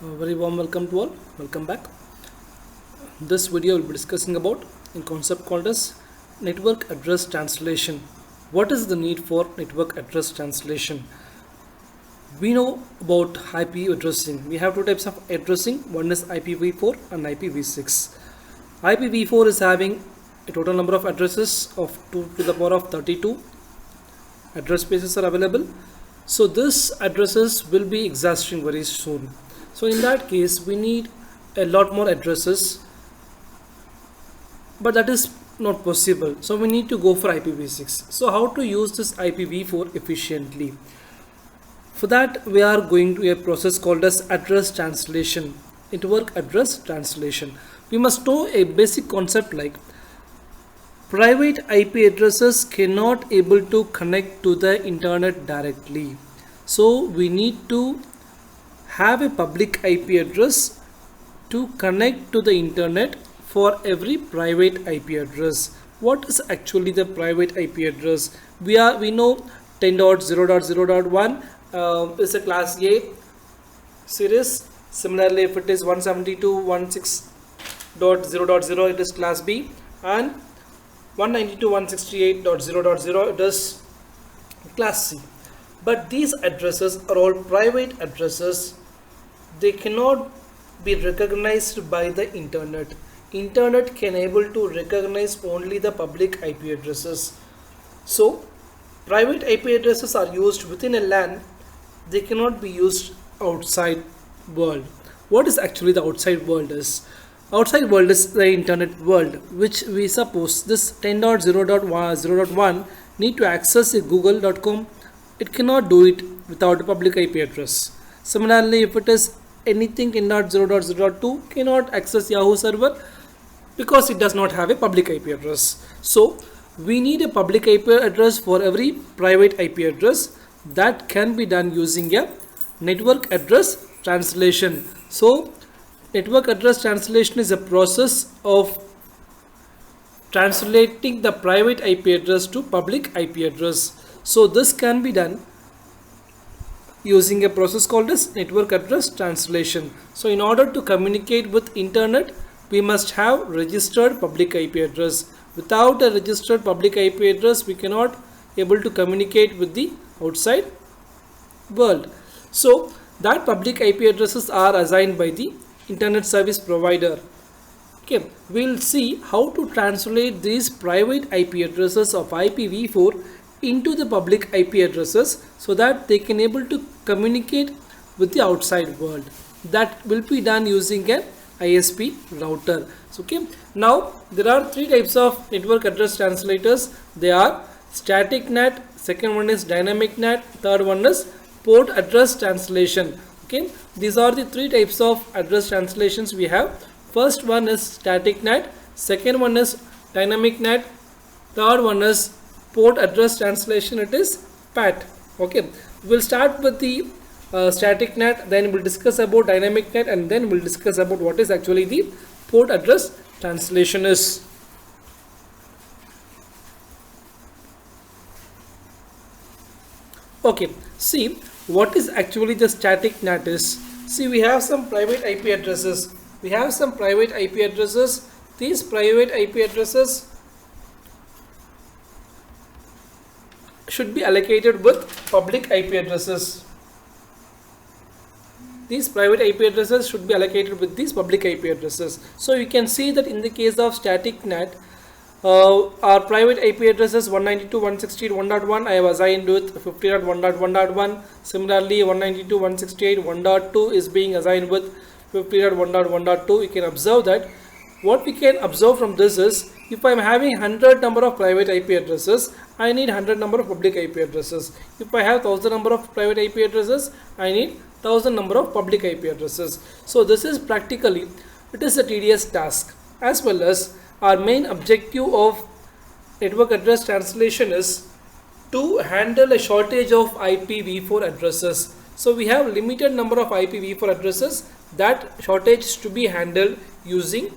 Very warm welcome to all. Welcome back. This video will be discussing about a concept called as network address translation. What is the need for network address translation? We know about IP addressing. We have two types of addressing. One is IPv4 and IPv6. IPv4 is having a total number of addresses of 2 to the power of 32 address spaces are available. So this addresses will be exhausting very soon. So in that case we need a lot more addresses, but that is not possible. So we need to go for IPv6. So how to use this IPv4 efficiently? For that we are going to a process called as address translation, network address translation. We must know a basic concept like private IP addresses cannot able to connect to the internet directly. So we need to have a public IP address to connect to the internet for every private IP address. What is actually the private IP address? We know 10.0.0.1 is a class A series. Similarly, if it is 172.16.0.0 it is class B, and 192.168.0.0 it is class C. But these addresses are all private addresses. They cannot be recognized by the internet. Internet can able to recognize only the public IP addresses. So private IP addresses are used within a LAN. They cannot be used outside world. What is actually the outside world is? Outside world is the internet world, which we suppose this 10.0.0.1 need to access a google.com. It cannot do it without a public IP address. Similarly, if it is anything 10.0.0.2 cannot access Yahoo server because it does not have a public IP address. So we need a public IP address for every private IP address. That can be done using a network address translation. So network address translation is a process of translating the private IP address to public IP address. So this can be done using a process called as network address translation. So in order to communicate with internet, we must have registered public IP address. Without a registered public IP address, we cannot able to communicate with the outside world. So that public IP addresses are assigned by the internet service provider. Okay, we'll see how to translate these private IP addresses of IPv4 into the public IP addresses so that they can able to communicate with the outside world. That will be done using an ISP router. So, okay, now there are three types of network address translators. They are static NAT, second one is dynamic NAT, third one is port address translation. Okay, these are the three types of address translations we have. First one is static NAT, second one is dynamic NAT, third one is port address translation, it is PAT. Okay, we'll start with the static NAT, then we'll discuss about dynamic NAT, and then we'll discuss about what is actually the port address translation is. Okay, see what is actually the static NAT is. See, we have some private IP addresses. These private IP addresses should be allocated with public IP addresses. These private IP addresses should be allocated with these public IP addresses. So you can see that in the case of static NAT, our private IP addresses 192.168.1.1 I have assigned with 50.1.1.1. Similarly, 192.168.1.2 is being assigned with 50.1.1.2. You can observe that. What we can observe from this is, if I am having 100 number of private IP addresses, I need 100 number of public IP addresses. If I have 1000 number of private IP addresses, I need 1000 number of public IP addresses. So this is practically, it is a tedious task, as well as our main objective of network address translation is to handle a shortage of IPv4 addresses. So we have limited number of IPv4 addresses. That shortage to be handled using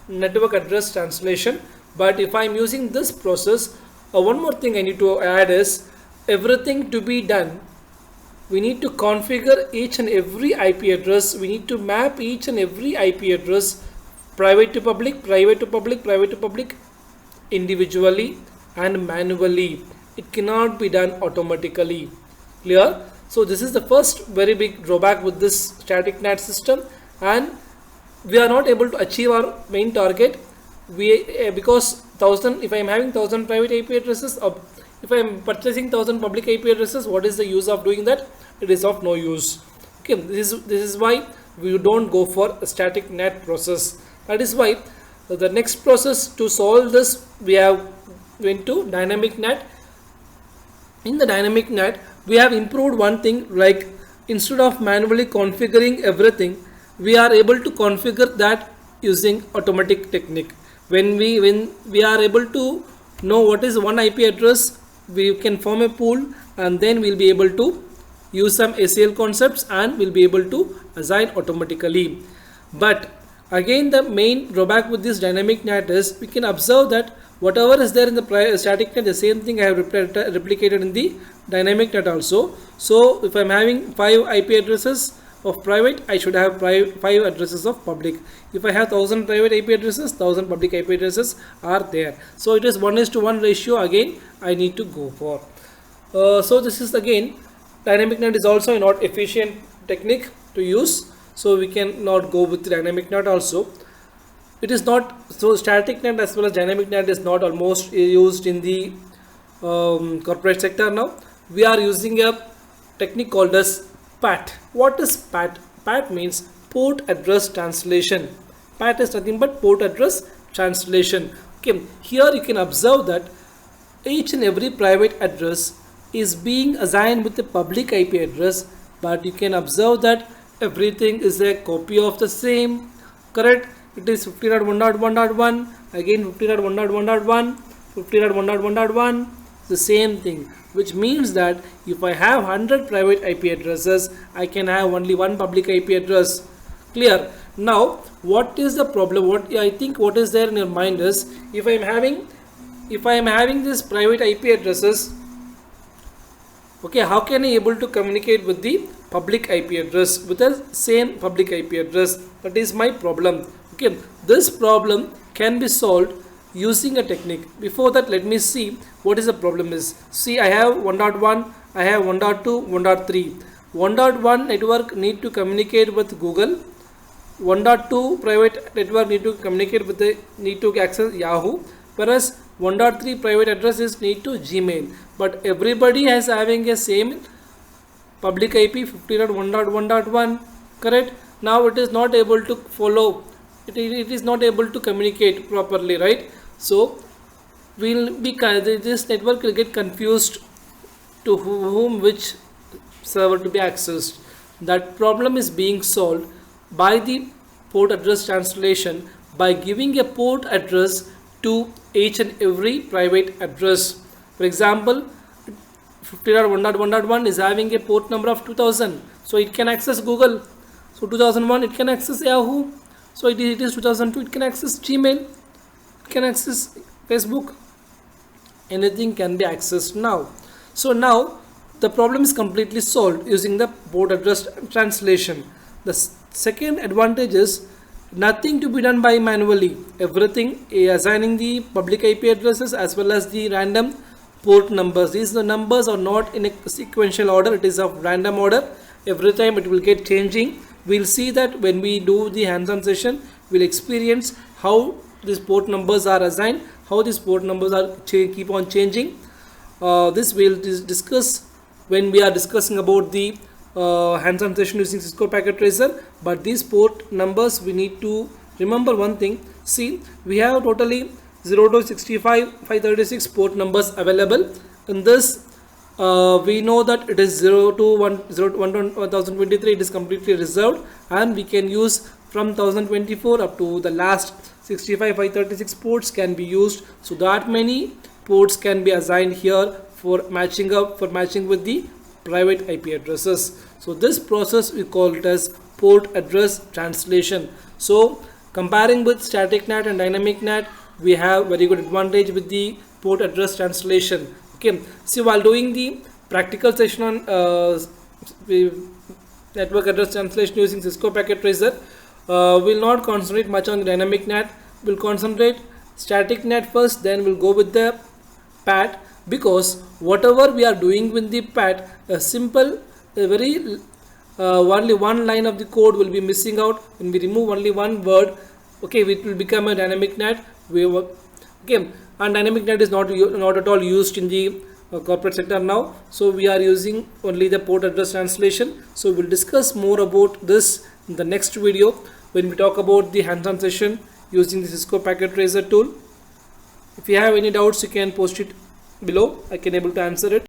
network address translation. But if I am using this process, one more thing I need to add is everything to be done we need to configure each and every IP address. We need to map each and every IP address, private to public, private to public, private to public, individually and manually. It cannot be done automatically. Clear? So this is the first very big drawback with this static NAT system, and we are not able to achieve our main target. Because 1000, if I am having 1000 private IP addresses, or if I am purchasing 1000 public IP addresses, what is the use of doing that? It is of no use. Okay, this is why we don't go for a static NAT process. That is why the next process to solve this, we have went to dynamic NAT. In the dynamic NAT, we have improved one thing, like instead of manually configuring everything, we are able to configure that using automatic technique. When we are able to know what is one IP address, we can form a pool, and then we'll be able to use some ACL concepts and we'll be able to assign automatically. But again, the main drawback with this dynamic NAT is we can observe that whatever is there in the static NAT, the same thing I have replicated in the dynamic NAT also. So if I'm having 5 IP addresses of private, I should have 5 addresses of public. If I have 1000 private IP addresses, 1000 public IP addresses are there. So it is 1:1 ratio again I need to go for. So this is again, dynamic NAT is also not efficient technique to use, so we can not go with dynamic NAT also. It is not, so static NAT as well as dynamic NAT is not almost used in the corporate sector now. We are using a technique called as PAT. What is PAT? PAT means port address translation. PAT is nothing but port address translation. Okay, here you can observe that each and every private address is being assigned with a public IP address, but you can observe that everything is a copy of the same. Correct? It is 50.1.1.1, again 50.1.1.1, 50.1.1.1, the same thing, which means that if I have 100 private IP addresses, I can have only one public IP address. Clear? Now, what is the problem? What I think what is there in your mind is, if I am having this private IP addresses, okay, how can I able to communicate with the public IP address with the same public IP address? That is my problem. Okay, this problem can be solved using a technique. Before that, let me see what is the problem is. See, I have 1.1, I have 1.2, 1.3. 1.1 network need to communicate with Google. 1.2 private network need to communicate with need to access Yahoo, whereas 1.3 private addresses need to Gmail. But everybody has having a same public IP 50.1.1.1. Correct? Now it is not able to follow. It is not able to communicate properly, right? So this network will get confused to whom which server to be accessed. That problem is being solved by the port address translation, by giving a port address to each and every private address. For example, 50.1.1.1 is having a port number of 2000, so it can access Google. So 2001 it can access Yahoo. So it is 2002, it can access Gmail, it can access Facebook. Anything can be accessed now. So now the problem is completely solved using the port address translation. The second advantage is nothing to be done by manually. Everything assigning the public IP addresses as well as the random port numbers. These the numbers are not in a sequential order, it is of random order. Every time it will get changing. We'll see that when we do the hands-on session, we'll experience how these port numbers are assigned, how these port numbers are keep on changing. This we'll discuss when we are discussing about the hands-on session using Cisco Packet Tracer. But these port numbers, we need to remember one thing. See, we have totally 0 to 65 536 port numbers available. In this, we know that it is 0 to 1023, it is completely reserved, and we can use from 1024 up to the last 65 536 ports can be used. So that many ports can be assigned here for matching with the private IP addresses. So this process we call it as port address translation. So comparing with static NAT and dynamic NAT, we have very good advantage with the port address translation. Okay, see, while doing the practical session on network address translation using Cisco Packet Tracer. We'll not concentrate much on the dynamic NAT. We'll concentrate static NAT first, then we'll go with the PAT, because whatever we are doing with the PAT, a simple, a very only one line of the code will be missing out. When we remove only one word, okay, it will become a dynamic NAT. Okay, and dynamic NAT is not at all used in the corporate sector now, so we are using only the port address translation. So we'll discuss more about this in the next video when we talk about the hands-on session using the Cisco Packet Tracer tool. If you have any doubts, you can post it below. I can able to answer it.